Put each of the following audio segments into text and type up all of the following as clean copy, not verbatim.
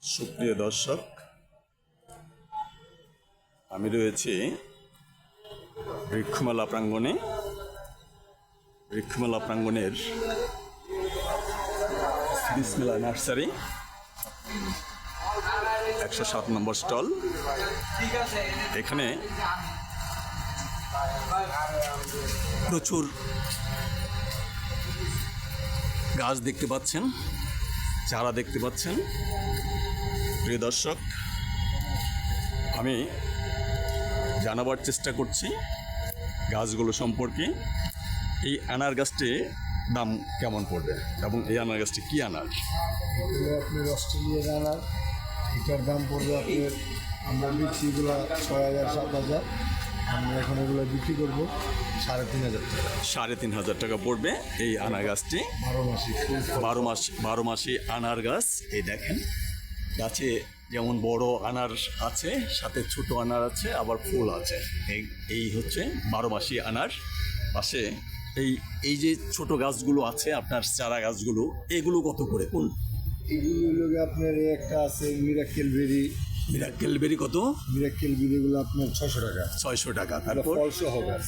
সুপ্রিয় দর্শক, আমি রয়েছি বৃক্ষমেলা প্রাঙ্গণে। বৃক্ষমেলা প্রাঙ্গণের বিসমিল্লাহ নার্সারি 107 নম্বর স্টল। এখানে প্রচুর গাছ দেখতে পাচ্ছেন, চারা দেখতে পাচ্ছেন। প্রিয় দর্শক, আমি জানাবার চেষ্টা করছি গাছগুলো সম্পর্কে। এই আনার গাছটি দাম কেমন পড়বে এবং এই আনার গাছটি কী আনার? আপনার অস্ট্রেলিয়ার আনার, এটার দাম পড়বে আপনার, আমরা দিচ্ছি এগুলো 6,000 7,000, আমরা এখন এগুলো বিক্রি করবো 3,500 টাকা। 3,500 টাকা পড়বে এই আনার গাছটি। 12 মাসি আনার গাছ। এই দেখেন, গাছে যেমন বড় আনার আছে, সাথে ছোট আনার আছে, আবার ফুল আছে। এই হচ্ছে 12 মাসি আনার। পাশে এই যে ছোট গাছগুলো আছে আপনার, চারা গাছগুলো, এগুলো কত করে? কোন এগুলো হলো আপনার একটা আছে মিরাক্কেল বেরি। মিরাক্কেল বেরি কত? মিরাক্কেল বেরিগুলো আপনার 600 টাকা। 600 টাকা। তারপর ফলসহ গাছ,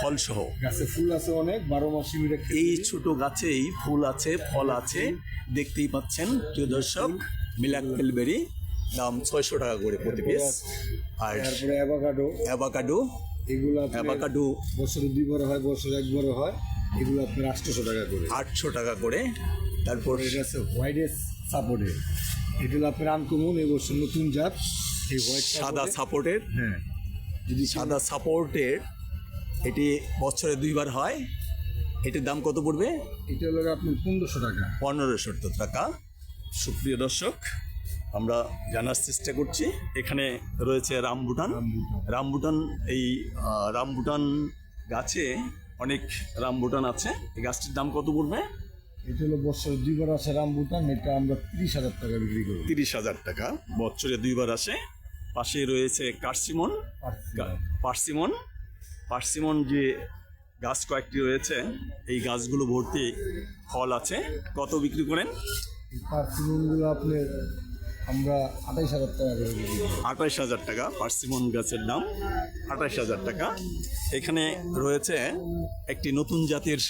ফলসহ গাছে ফুল আছে অনেক, 12 মাসি মিরাক্কেল। এই ছোট গাছেই ফুল আছে, ফল আছে, দেখতেই পাচ্ছেন প্রিয় দর্শক। মিরাক্কেল বেরি দাম 600 টাকা করে প্রতি পিস। আর তারপরে অ্যাভোকাডো, এগুলো অ্যাভোকাডো বছরে 2 বার হয়, বছরে 1 বার হয়, এগুলো আপনার 800 টাকা করে। 800 টাকা করে। তারপর এটা আছে হোয়াইট সাপোর্টের, এটা হলো আপনার আনকমন, এই বছর নতুন জাত। এই হোয়াইট সাদা সাপোর্টের, হ্যাঁ, যদি সাদা সাপোর্টের, এটি বছরে 2 বার হয়। এটির দাম কত পড়বে? এটা হলো আপনার 1500 টাকা। 1570 টাকা। সুপ্রিয় দর্শক, আমরা জানার চেষ্টা করছি। এখানে রয়েছে রামবুটান। এই রামবুটান গাছে অনেক রামবুটান আছে। এই গাছটির দাম কত পড়বে? এটা হলো বছরে 2 বার আসে রামবুটান, এটা আমরা 30,000 টাকা বিক্রি করি। 30,000 টাকা, বছরে 2 বার আসে। পাশে রয়েছে পার্সিমন যে গাছ কয়েকটি রয়েছে, এই গাছগুলো ভর্তি ফল আছে। কত বিক্রি করেন? এই পার্সিমনগুলো আপনার আমরা 28,000 টাকা করে বিক্রি করি। 28,000 টাকা পার্সিমন গাছের দাম, 28,000 টাকা। এখানে রয়েছে একটি নতুন জাতের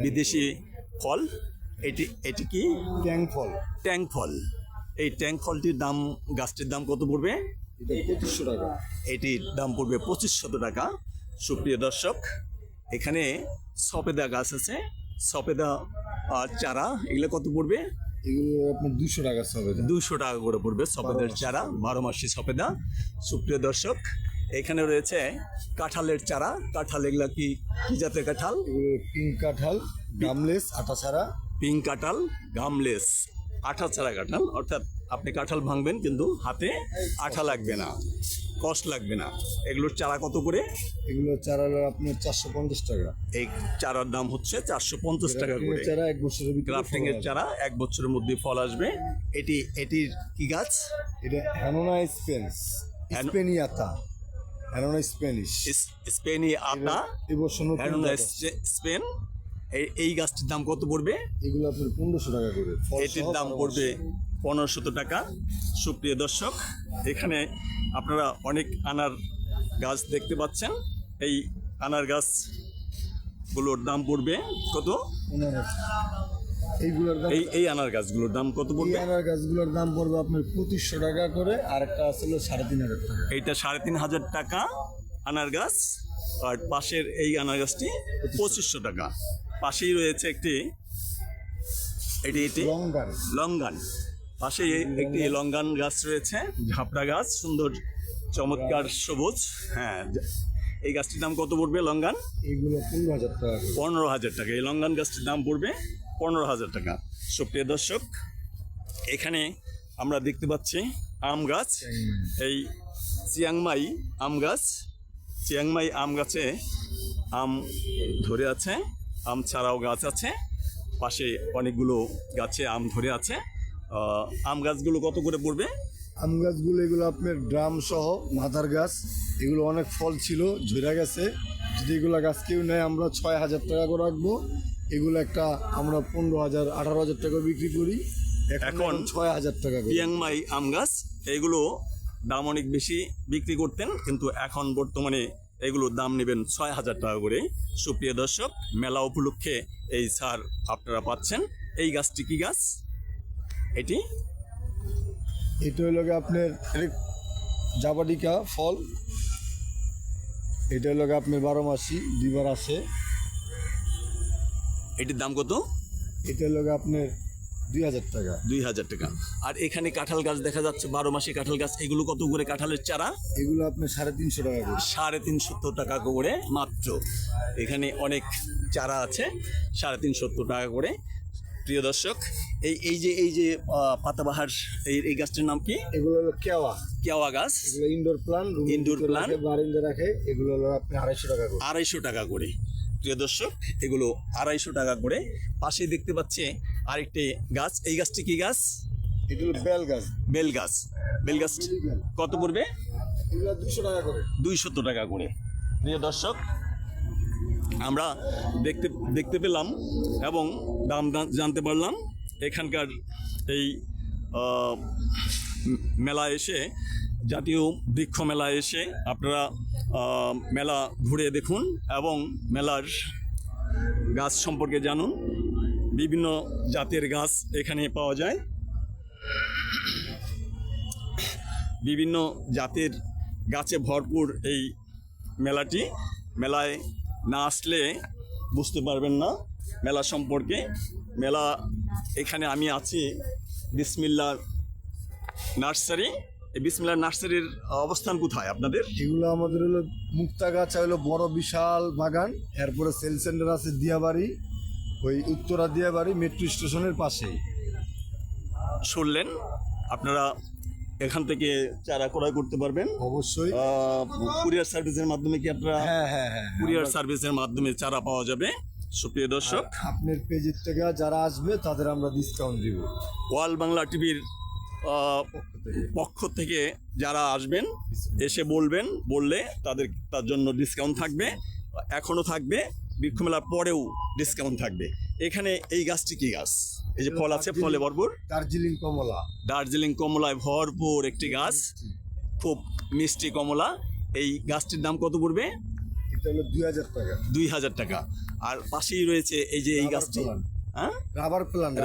বিদেশি ফল। এটি কি? ট্যাং ফল। এই ট্যাং ফলটির দাম, গাছটির দাম কত পড়বে? এটা 2500 টাকা। এটির দাম পড়বে 2500 টাকা। সুপ্রিয় দর্শক, এখানে সফেদা গাছ আছে, সফেদা চারা, এগুলো কত পড়বে? এগুলো আপনার 200 টাকা হবে। 200 টাকা করে পড়বে সফেদার চারা, 12 মাসি সফেদা। সুপ্রিয় দর্শক, এখানে রয়েছে কাঁঠালের চারা। কাঁঠাল, এগুলা কি জাতের কাঁঠাল? এগুলো পিঙ্ক কাঁঠাল, গামলেস, আটা ছাড়া। পিঙ্ক কাঁঠাল, গামলেস, আঠা ছাড়া কাঁঠাল। অর্থাৎ আপনি কাঁঠাল ভাঙবেন কিন্তু হাতে আঠা লাগবে না, কষ্ট লাগবে না। এগুলোর চারা কত করে? এগুলো চারা হলো আপনার 450 টাকা। এই চারার দাম হচ্ছে 450 টাকা করে। চারা 1 বছরের ভিতরে গ্রাফটিং এর চারা 1 বছরের মধ্যে ফল আসবে। এটির কি গাছ? এটা হ্যানোনা স্পেনিয়াতা, হ্যানোনা স্প্যানিশ, স্পেনি আতা, এই বছর নতুন হ্যানোনা জাত। স্পেন। এই গাছটির দাম কত পড়বে? এগুলো আপনার 1500 টাকা করে। এটির দাম পড়বে 1500 টাকা। সুপ্রিয় দর্শক, এখানে আপনারা অনেক আনার গাছ দেখতে পাচ্ছেন। এই আনার গাছগুলোর দাম পড়বে কত? এইগুলোর দাম, এই আনার গাছগুলোর দাম কত এই পড়বে? আনার গাছগুলোর দাম পড়বে আপনার 2500 টাকা করে, আর একটা আছে 3,500 টাকা। এইটা 3,500 টাকা আনার গাছ। আর পাশের এই আনার গাছটি 2500 টাকা। পাশেই রয়েছে এটি লঙ্গান। পাশে একটি লঙ্গান গাছ রয়েছে, ঝাপড়া গাছ, সুন্দর চমৎকার সবুজ। হ্যাঁ, এই গাছটির দাম কত পড়বে? লঙ্গান এগুলো 15,000 টাকা করে। 15,000 টাকা। এই লঙ্গান গাছটির দাম পড়বে 15,000 টাকা। সুপ্রিয় দর্শক, এখানে আমরা দেখতে পাচ্ছি আম গাছ। এই চিয়াংমাই আম গাছে আম ধরে আছে, আম ছাড়াও গাছ আছে। পাশে অনেকগুলো গাছে আম ধরে আছে। আম গাছগুলো কত করে পড়বে? আম গাছগুলো এগুলো আপনার ড্রাম সহ মাদার গাছ, এগুলো অনেক ফল ছিল, ঝরে গেছে। যদি এগুলো গাছ কেউ নেয় আমরা 6,000 টাকা করে রাখবো। এগুলো একটা আমরা 15,000 18,000 টাকা বিক্রি করি। এখন 6,000 টাকা করে। পিয়াংমাই আম গাছ এগুলো দাম অনেক বেশি বিক্রি করতেন, কিন্তু এখন বর্তমানে এগুলোর দাম নেবেন 6,000 টাকা করে। সুপ্রিয় দর্শক, মেলা উপলক্ষে এই ছাড় আপনারা পাচ্ছেন। এই গাছটি কি গাছ? এটি এটা হলো গিয়ে আপনার জাবাডিকা ফল। এটা হলো গিয়ে আপনার 12 মাসি, দুইবার আসে। এটির দাম কত? এটা হলো গিয়ে আপনার 2,000 টাকা। 2,000 টাকা। আর এখানে কাঁঠাল গাছ দেখা যাচ্ছে, 12 মাসি কাঁঠাল গাছ, এগুলো কত করে কাঁঠালের চারা? এগুলো আপনার 350 টাকা করে। 350 টাকা করে মাত্র। এখানে অনেক চারা আছে, 350 টাকা করে। প্রিয় দর্শক, এই যে পাতাবাহার এই গাছটির নাম কি? এগুলো হলো কেওয়া। কেওয়া গাছ। এগুলো ইনডোর প্ল্যান্ট, Indoor plant। বারান্দা রাখে। এগুলো হলো আপনি 250 টাকা করে। 250 টাকা করে। প্রিয় দর্শক, এগুলো 250 টাকা করে। পাশে দেখতে পাচ্ছি আরেকটি গাছ। এই গাছটি কি গাছ? এটা হলো বেল গাছ। বেল গাছ। বেল গাছ কত পড়বে? এগুলো 200 টাকা করে। 200 টাকা করে। প্রিয় দর্শক, আমরা দেখতে পেলাম এবং দাম জানতে পারলাম। এখানকার এই মেলা এসে, জাতীয় বৃক্ষ মেলা এসে আপনারা মেলা ঘুরে দেখুন এবং মেলার গাছ সম্পর্কে জানুন। বিভিন্ন জাতের গাছ এখানে পাওয়া যায়। বিভিন্ন জাতের গাছে ভরপুর এই মেলাটি। মেলায় না আসলে বুঝতে পারবেন না মেলা সম্পর্কে। মেলা এখানে আমি আছি বিসমিল্লা নার্সারি। এই বিসমিল্লা নার্সারির অবস্থান কোথায় আপনাদের? এগুলো আমাদের হলো মুক্তাগাছা, হলো বড় বিশাল বাগান। এরপরে সেল সেন্টার আছে দিয়াবাড়ি, ওই উত্তরা দিয়াবাড়ি মেট্রো স্টেশনের পাশেই। শুনলেন, আপনারা এখান থেকে চারা ক্রয় করতে পারবেন অবশ্যই। কুরিয়ার সার্ভিসের মাধ্যমে কি আপনারা? হ্যাঁ। কুরিয়ার সার্ভিসের মাধ্যমে চারা পাওয়া যাবে। সুপ্রিয় দর্শক, আপনার পেজের থেকে যারা আসবে তাদের আমরা ডিসকাউন্ট দিব। ওয়াল বাংলা টিভির পক্ষ থেকে যারা আসবেন এসে বললে তার জন্য ডিসকাউন্ট থাকবে, এখনো থাকবে, বৃক্ষ মেলার পরেও ডিসকাউন্ট থাকবে। এখানে এই গাছটি কি গাছ? এই যে ফল আছে, ফলে ভরপুর। দার্জিলিং কমলা। দার্জিলিং কমলায় ভরপুর একটি গাছ, খুব মিষ্টি কমলা। এই গাছটির দাম কত পড়বে? এটা হলো 2,000 টাকা। 2,000 টাকা। আর পাশেই রয়েছে এই যে এই গাছটি, হ্যাঁ, রাবার প্ল্যান্ট।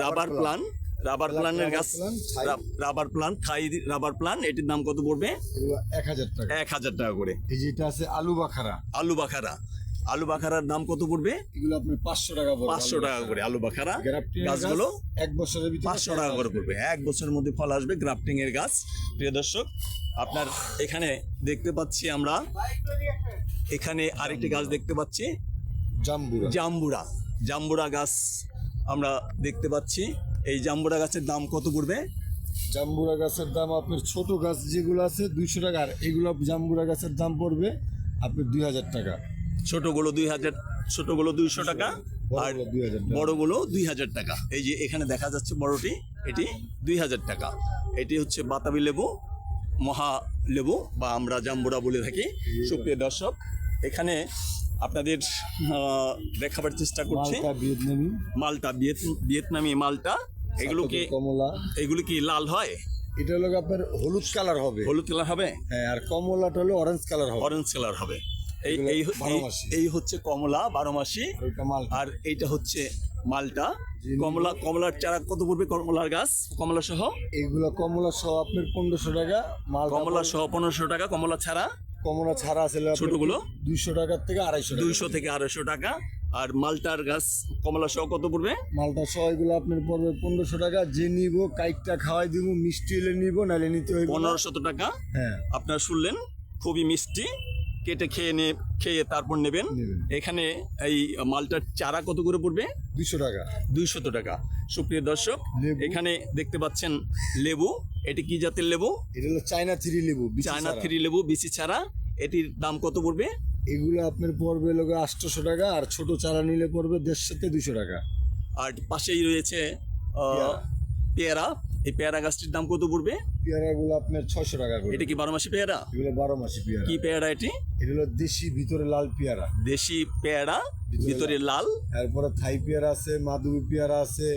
রাবার প্লানের গাছ, রাবার প্লান, থাই রাবার প্লান। এটির দাম কত পড়বে? 1,000 টাকা। 1,000 টাকা করে। এই যেটা আছে আলু বাখারা। আলু বাখারার দাম কত পড়বে? এগুলো আপনার 500 টাকা পড়বে। 500 টাকা করে আলু বাখারা গ্রাফটিং গাছগুলো। 1 বছরের ভিতরে 500 টাকা করে পড়বে, 1 বছরের মধ্যে ফল আসবে। গ্রাফটিং এর গাছ। প্রিয় দর্শক, আপনার এখানে দেখতে পাচ্ছি আমরা, এখানে আরেকটি গাছ দেখতে পাচ্ছি, জাম্বুরা গাছ আমরা দেখতে পাচ্ছি। এই জাম্বুরা গাছের দাম কত পড়বে? জাম্বুরা গাছের দাম আপনার ছোট গাছ যেগুলো আছে 200 টাকা, আর এগুলো জাম্বুরা গাছের দাম পড়বে আপনার 2,000 টাকা। ছোটগুলো 200 টাকা, আর বড়গুলো 2,000 টাকা। বড়গুলো 2,000 টাকা। এই যে এখানে দেখা যাচ্ছে বড়টি, এটি 2,000 টাকা। এটি হচ্ছে বাতাবি লেবু, মহা লেবু বা আমরা জাম্বুরা বলে থাকি। সুপ্রিয় দর্শক, এখানে আপনাদের দেখাবার চেষ্টা করছি মালটা, ভিয়েতনামি মালটা। এগুলো কি লাল হয়? এটা হলো আপনার হলুদ কালার হবে। হ্যাঁ, আর কমলাটা হলো অরেঞ্জ কালার হবে। এই হচ্ছে কমলা 12 মাসি, আর এইটা হচ্ছে মালটা। কমলার চারা কত পড়বে? কমলার গাছ, কমলা সহ? এইগুলো কমলা সহ আপনার 1500 টাকা। কমলা সহ 1500 টাকা। কমলা ছাড়া আছে ছোটগুলো 200 টাকার থেকে 250 200 থেকে 250 টাকা। আর মালটার গাছ কমলা সহ কত পড়বে? মালটা সহ এগুলো আপনার পড়বে 1500 টাকা। যে নিব কাইটটা খাওয়াই দিব, মিষ্টি হলে নিব, নাহলে নিতে হইবে 1500 টাকা। হ্যাঁ, আপনারা শুনলেন, খুবই মিষ্টি, কেটে খেয়ে তারপর নেবেন। এখানে এই মালটার চারা কত করে পড়বে? 200 টাকা। 200 টাকা। সুপ্রিয় দর্শক, এখানে দেখতে পাচ্ছেন লেবু। এটি কি জাতের লেবু? এটা হলো চায়না 3 লেবু। চায়না 3 লেবু বিচি চারা। এটির দাম কত পড়বে? এগুলো আপনার পড়বে লোক 800 টাকা, আর ছোট চারা নিলে পড়বে 150 থেকে 200 টাকা। আর পাশেই রয়েছে পেয়ারা। এই পেয়ারা গাছটির দাম কত পড়বে? পেয়ারাগুলো আপনার 600 টাকা করে। এটা কি 12 মাসি পেয়ারা? এগুলো 12 মাসি পেয়ারা। কি পেয়ারা এটি? এটা হলো দেশি, ভিতরে লাল পেয়ারা। দেশি পেয়ারা, ভিতরে লাল। এরপরে থাই পেয়ারা আছে, মাধবী পেয়ারা আছে,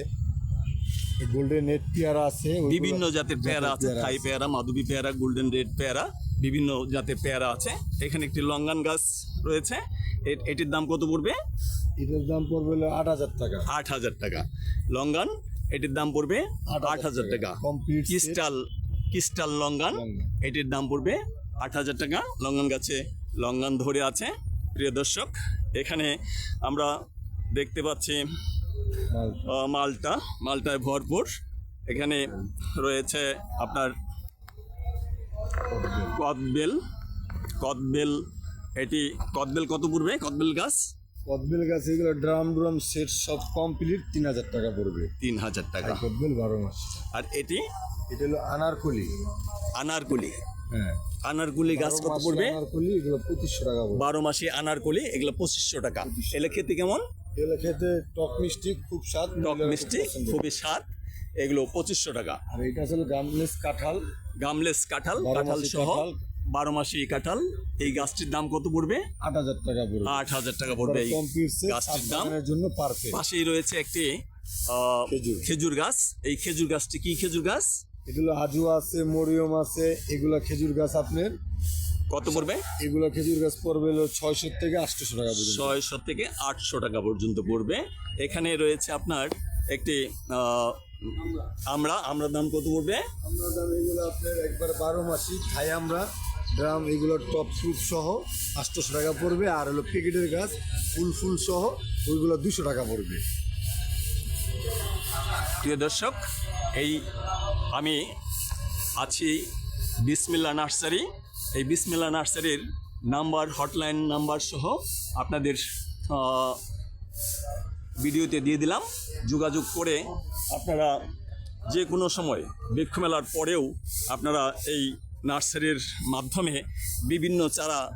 গোল্ডেন নেট পেয়ারা আছে, ওইগুলো বিভিন্ন জাতের পেয়ারা আছে, পেয়ারা থাই আছে। পেয়ারা, মাধবী পেয়ারা, গোল্ডেন রেড পেয়ারা, বিভিন্ন জাতের পেয়ারা আছে। এখানে একটি লঙ্গান গাছ রয়েছে, এটির দাম কত পড়বে? এটার দাম পড়বে হলো 8,000 টাকা। 8,000 টাকা। লঙ্গান, এটির দাম পড়বে 8,000 টাকা। Complete crystal longan, longan. এটির দাম পড়বে 8,000 টাকা। লঙ্গান গাছে লঙ্গান ধরে আছে। প্রিয় দর্শক, এখানে আমরা দেখতে পাচ্ছি মালটায় ভরপুর। এখানে রয়েছে আপনার কদবেল। এটি কদবেল কত পড়বে? কদবেল গাছ কদবেল গাছ এগুলো ড্রাম সেট সব কমপ্লিট 3,000 টাকা পড়বে। 3,000 টাকা। কদবেল 12 মাস। আর এটি এটা হলো আনারকলি। হ্যাঁ, হ্যাঁ, আনারকুলি গাছ 12 কত মাসি পড়বে? আনারকলি এগুলো 2500 টাকা পড়বে। 12 মাসি আনারকুলি, এগুলো 2500 টাকা। এলে খেতে কেমন? এগুলো খেতে টক মিষ্টি, খুব স্বাদ, টক মহিলারা মিষ্টি, খুব পছন্দ করে। খুবই স্বাদ। এগুলো 2500 টাকা। আর এটা আসলে গামলেস কাঁঠাল, গামলেস কাঁঠাল, 12 কাঁঠাল মাসি সহ কাঁঠাল। 12 মাসি কাঁঠাল। এই গাছটির দাম কত পড়বে? 8,000 টাকা পড়বে। 8,000 টাকা পড়বে এই কমপ্লিট সেট গাছটির দাম। জন্য পারফেক্ট। পাশেই রয়েছে একটি খেজুর। খেজুর গাছ। এই খেজুর গাছটি কি খেজুর গাছ? এগুলো আজুয়া আছে, মরিয়ম আছে, এগুলো খেজুর গাছ আপনার। কত পড়বে? এগুলো খেজুর গাছ পড়বে হলো 600 থেকে 800 টাকা পর্যন্ত। 600 থেকে 800 টাকা পর্যন্ত পড়বে। এখানে রয়েছে আপনার একটি আমরা দাম কত পড়বে? আমরা দাম এগুলো আপনার একবার 12 মাসি খাই আমরা ড্রাম, এগুলো টপ ফ্রুট সহ 800 টাকা পড়বে। আর হলো প্যাকেটের গাছ ফুল সহ ওইগুলো 200 টাকা পড়বে। প্রিয় দর্শক, এই আমি আছি বিসমিল্লাহ নার্সারি। এই বিসমিল্লাহ নার্সারির হটলাইন নাম্বার সহ আপনাদের ভিডিওতে দিয়ে দিলাম। যোগাযোগ করে আপনারা যে কোনো সময় বৃক্ষ মেলার পরেও আপনারা এই নার্সারির মাধ্যমে বিভিন্ন চারা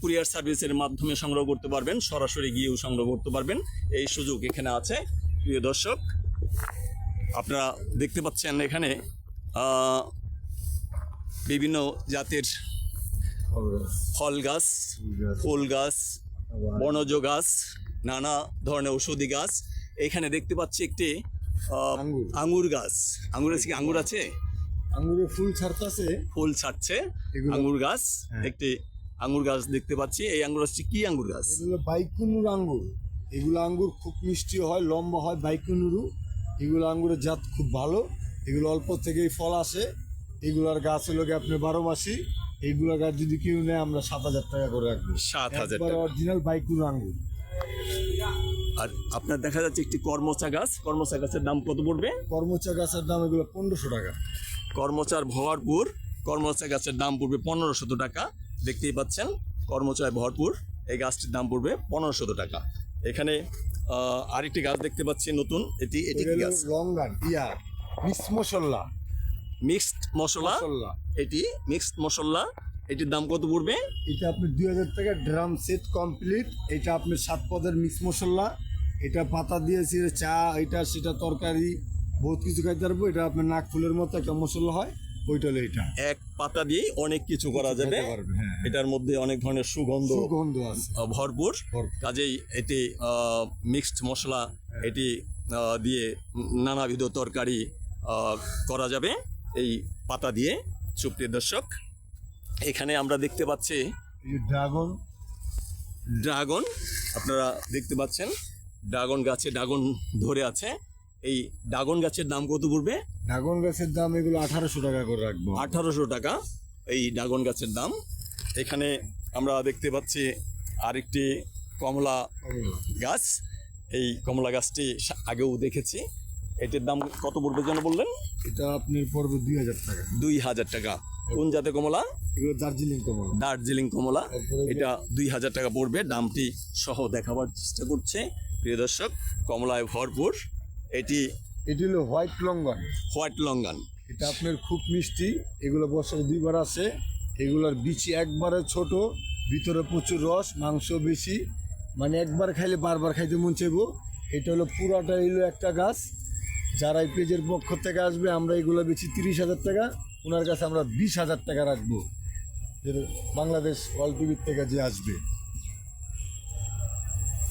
কুরিয়ার সার্ভিসের মাধ্যমে সংগ্রহ করতে পারবেন, সরাসরি গিয়েও সংগ্রহ করতে পারবেন। এই সুযোগ এখানে আছে। প্রিয় দর্শক, আপনারা দেখতে পাচ্ছেন এখানে বিভিন্ন জাতের ফল গাছ, ফুল গাছ, বনজ গাছ, নানা ধরনের ঔষধি গাছ। এখানে দেখতে পাচ্ছি একটি আঙ্গুর। আঙ্গুর গাছ। আঙ্গুর আছে কি? আঙ্গুর আছে, আঙ্গুরে ফুল ছাড়তাছে। ফুল ছাড়ছে। এগুলো- আঙ্গুর গাছ, হ্যাঁ। একটি আঙ্গুর গাছ দেখতে পাচ্ছি। এই আঙ্গুর গাছটি কি আঙ্গুর গাছ? এগুলো বাইকুনুর আঙ্গুর। এগুলো আঙ্গুর খুব মিষ্টি হয়, লম্বা হয়, বাইকুনুরু। এগুলো আঙ্গুরের জাত খুব ভালো। এগুলো অল্প থেকেই ফল আসে। এগুলোর গাছ হলো গিয়ে আপনার 12 মাসি। এইগুলো গাছ যদি কেউ নেয় আমরা 7,000 টাকা করে রাখবো। 7,000 একবার টাকা। অরিজিনাল বাইকুনুর আঙ্গুর। আর আপনার দেখা যাচ্ছে একটি কর্মচা গাছ। কর্মচা গাছের দাম কত পড়বে? কর্মচা গাছের দাম এগুলো 1500 টাকা। কর্মচার ভরপুর। কর্মচা গাছের দাম পড়বে 1500 টাকা। দেখতেই পাচ্ছেন কর্মচায় ভরপুর। এই গাছটির দাম পড়বে 1500 টাকা। এখানে আরেকটি গাছ দেখতে পাচ্ছি নতুন। এটি কি গাছ? লঙ্গান মিক্স মশলা। মিক্সড মশলা। এটি মিক্সড মশলা। এটির দাম কত পড়বে? এটা আপনি 2,000 টাকা ড্রাম সেট কমপ্লিট। এটা আপনি 7 পদের মিক্স মশলা। এটা পাতা দিয়েছি চা, এটা সেটা তরকারি বহুত কিছু খাইতে পারবো। এটা আপনার নাক ফুলের মতো একটা মশলা হয়, ওইটা হলো এটা। এক পাতা দিয়ে অনেক কিছু করা যাবে। খেতে পারবে, হ্যাঁ। এটার মধ্যে অনেক ধরনের সুগন্ধ সুগন্ধ আছে। ভরপুর। ভরপুর। কাজেই এটি মিক্সড মশলা, এটি দিয়ে নানাবিধ তরকারি করা যাবে এই পাতা দিয়ে। সুপ্রিয় দর্শক, এখানে আমরা দেখতে পাচ্ছি এই ড্রাগন। ড্রাগন। আপনারা দেখতে পাচ্ছেন ড্রাগন গাছে ড্রাগন ধরে আছে। এই ড্রাগন গাছের দাম কত পড়বে? ড্রাগন গাছের দাম এগুলো 1800 টাকা করে রাখবো। 1800 টাকা এই ড্রাগন গাছের দাম। এখানে আমরা দেখতে পাচ্ছি আরেকটি কমলা গাছ। এই কমলা গাছটি আগেও দেখেছি। এটির দাম কত পড়বে যেন বললেন? এটা আপনি পড়বে 2,000 টাকা। 2,000 টাকা। কোন জাতের কমলা? এগুলো দার্জিলিং কমলা। দার্জিলিং কমলা। তারপরে এটা 2,000 টাকা পড়বে। দামটি সহ দেখাবার চেষ্টা করছে প্রিয় দর্শক। কমলায় ভরপুর। এটি এটি হলো হোয়াইট লঙ্গন। White longan. এটা আপনার খুব মিষ্টি। এগুলো বছরে 2বার আসে। এগুলোর বিচি একবারে ছোট, ভিতরে প্রচুর রস, মাংস বেশি। মানে একবার খাইলে বারবার খাইতে মন চাইবো। এটা হলো পুরাটা হলো একটা গাছ। যারা এই পেজের পক্ষ থেকে আসবে আমরা এগুলো বেশি 30,000 টাকা। ওনার কাছে আমরা 20,000 টাকা রাখবো। বাংলাদেশ ওয়ার্ল্ড টিভির থেকে যে আসবে,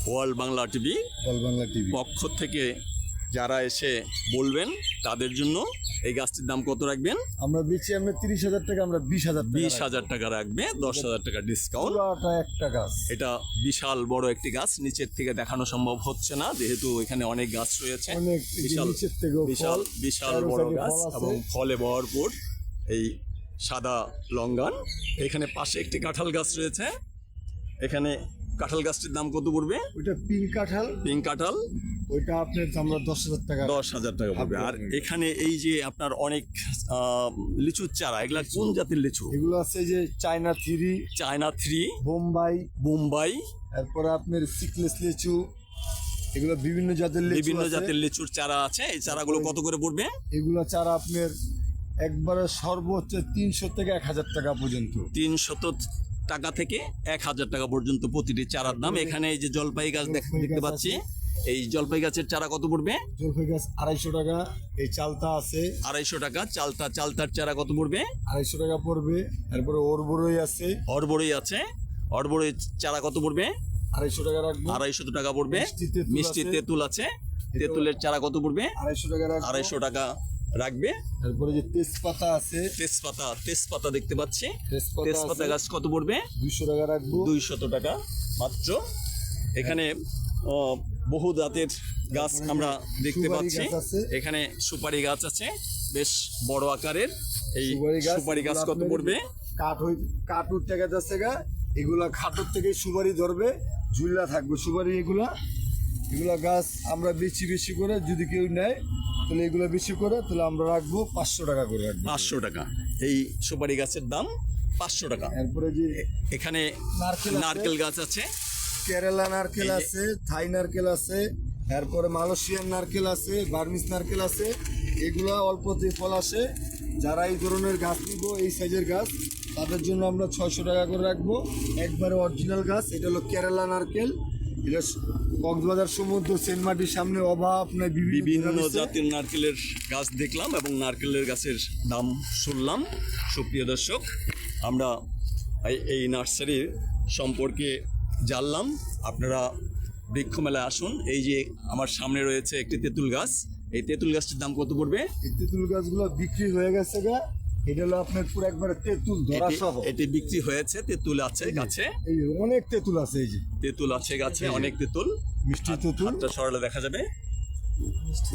world Bangla TV world Bangla TV পক্ষ থেকে যারা এসে বলবেন তাদের জন্য এই গাছটির দাম কত রাখবেন? আমরা বেচি আমরা 30,000 টাকা, আমরা 20,000 টাকা 20,000 টাকা রাখবে, 10,000 টাকা ডিসকাউন্ট। পুরোটা একটা গাছ। এটা বিশাল বড় একটি গাছ, নিচের থেকে দেখানো সম্ভব হচ্ছে না যেহেতু এখানে অনেক গাছ রয়েছে। অনেক বিশাল নিচের থেকেও বিশাল ফল, বিশাল চারো বড় সাইডে গাছ ফল আছে। এবং ফলে ভরপুর এই সাদা লঙ্গান। এখানে পাশে একটি কাঁঠাল গাছ রয়েছে। এখানে কাঁঠাল গাছটির দাম কত পড়বে? ওইটা পিঙ্ক কাঁঠাল, পিঙ্ক কাঁঠাল ওইটা আপনার আমরা 10,000 টাকা। 10,000 টাকা পড়বে। আর এখানে এই যে আপনার অনেক লিচুর চারা, এগুলা কোন জাতের লিচু? এগুলো আছে যে চায়না 3, চায়না 3, বোম্বাই, বোম্বাই, তারপরে আপনার সিকলেস লিচু, এগুলো বিভিন্ন জাতের লিচু বিভিন্ন আছে। জাতের লিচুর চারা আছে। এই চারাগুলো কত করে পড়বে? এগুলো চারা আপনার একবারে সর্বোচ্চ 300 থেকে 1,000 টাকা পর্যন্ত। 300 টাকা থেকে 1,000 টাকা পর্যন্ত প্রতিটি চারার দাম। এখানে এই যে জলপাই গাছ জলপাই দেখতে গাছ পাচ্ছি, আছে। এই জলপাই গাছের চারা কত পড়বে? জলপাই গাছ 250 টাকা। এই চালতা আছে 250 টাকা। চালতার চারা কত পড়বে? 250 টাকা পড়বে। তারপরে ওরবরই আছে অরবড়ই আছে, অরবড়ই চারা কত পড়বে? 250 টাকা রাখবো। 250 টাকা পড়বে। মিষ্টি তেঁতুল মিষ্টি আছে। তেঁতুল আছে, তেঁতুলের চারা কত পড়বে? 250 টাকা রাখবো। 250 টাকা রাখবে। তারপরে যে তেজপাতা আছে, তেজপাতা দেখতে পাচ্ছি। তেজপাতা আছে, গাছ কত পড়বে? 200 টাকা রাখবো। 200 টাকা মাত্র। এখানে বহু জাতের গাছ আমরা দেখতে সুপারি পাচ্ছি। গাছ আছে। এখানে সুপারি গাছ আছে বেশ বড় আকারের। এই সুপারি গাছ কত আপনার পড়বে? কাঠুর টাকা যাচ্ছে গা, এগুলা খাটুর থেকে সুপারি ধরবে, ঝুল্লা থাকবে সুপারি। এগুলা গাছ আমরা বেশি করে যদি কেউ নেয় তাহলে এগুলো বেশি করে তাহলে আমরা রাখবো 500 টাকা করে রাখবো। 500 টাকা। এই সুপারি গাছের দাম 500 টাকা। এরপরে যে এখানে নারকেল আছে। নারকেল গাছ আছে, কেরালা নারকেল আছে, থাই নারকেল আছে, এরপরে মালয়েশিয়ান নারকেল আছে, বার্মিস নারকেল আছে। এগুলা অল্পতে ফল আসে। যারা এই ধরনের গাছ নিব, এই সাইজের গাছ, তাদের জন্য আমরা 600 টাকা করে রাখবো। একবারে অরিজিনাল গাছ। এটা হলো কেরালা নারকেল। এটা কক্সবাজার সমুদ্র সেন্টমার্টির সামনে অভাব নাই, বিভিন্ন জাতের নারকেলের গাছ দেখলাম এবং নারকেলের গাছের দাম শুনলাম। সুপ্রিয় দর্শক, আমরা এই নার্সারির সম্পর্কে জানলাম। আপনারা বৃক্ষ মেলায় আসুন। এই যে আমার সামনে রয়েছে একটি তেঁতুল গাছ, এই তেঁতুল গাছটির দাম কত পড়বে? এই তেঁতুল গাছগুলো বিক্রি হয়ে গেছে গা। এটা হলো আপনার পুরো একবারে তেঁতুল ধরা সহ। এটি বিক্রি হয়েছে, তেঁতুল আছে গাছে। এই যে অনেক তেঁতুল আছে, এই যে তেঁতুল আছে গাছে, অনেক তেঁতুল। মিষ্টি তেঁতুল। হাতটা সরালে দেখা যাবে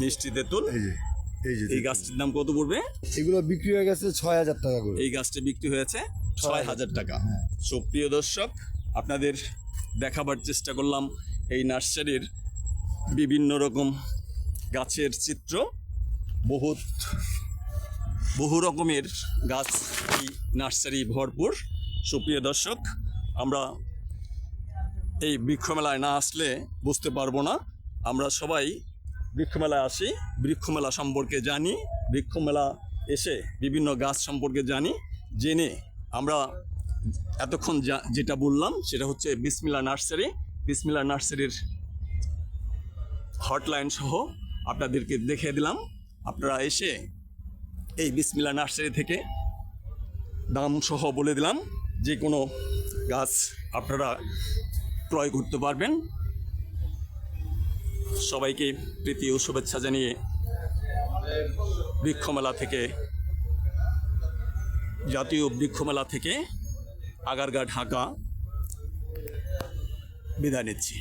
মিষ্টি তেঁতুল। এই যে এই গাছটির দাম কত পড়বে? এগুলো বিক্রি হয়ে গেছে 6,000 টাকা করে। এই গাছটি বিক্রি হয়েছে 6,000 টাকা। সুপ্রিয় দর্শক, আপনাদের দেখাবার চেষ্টা করলাম এই নার্সারির বিভিন্ন রকম গাছের চিত্র। বহু রকমের গাছ এই নার্সারি ভরপুর। সুপ্রিয় দর্শক, আমরা এই বৃক্ষমেলায় না আসলে বুঝতে পারবো না। আমরা সবাই বৃক্ষমেলায় আসি, বৃক্ষমেলা সম্পর্কে জানি, বৃক্ষমেলা এসে বিভিন্ন গাছ সম্পর্কে জেনে আমরা এতক্ষণ যেটা বললাম সেটা হচ্ছে বিসমিল্লাহ নার্সারি। বিসমিল্লাহ নার্সারির হটলাইন সহ আপনাদেরকে দেখিয়ে দিলাম। আপনারা এসে এই বিসমিল্লাহ নার্সারি থেকে দাম সহ বলে দিলাম, যে কোনো গাছ আপনারা ক্রয় করতে পারবেন। সবাইকে প্রীতি ও শুভেচ্ছা জানিয়ে বৃক্ষমেলা থেকে, জাতীয় বৃক্ষমেলা থেকে আগারগাঁ, ঢাকা বিদায় নিচ্ছি।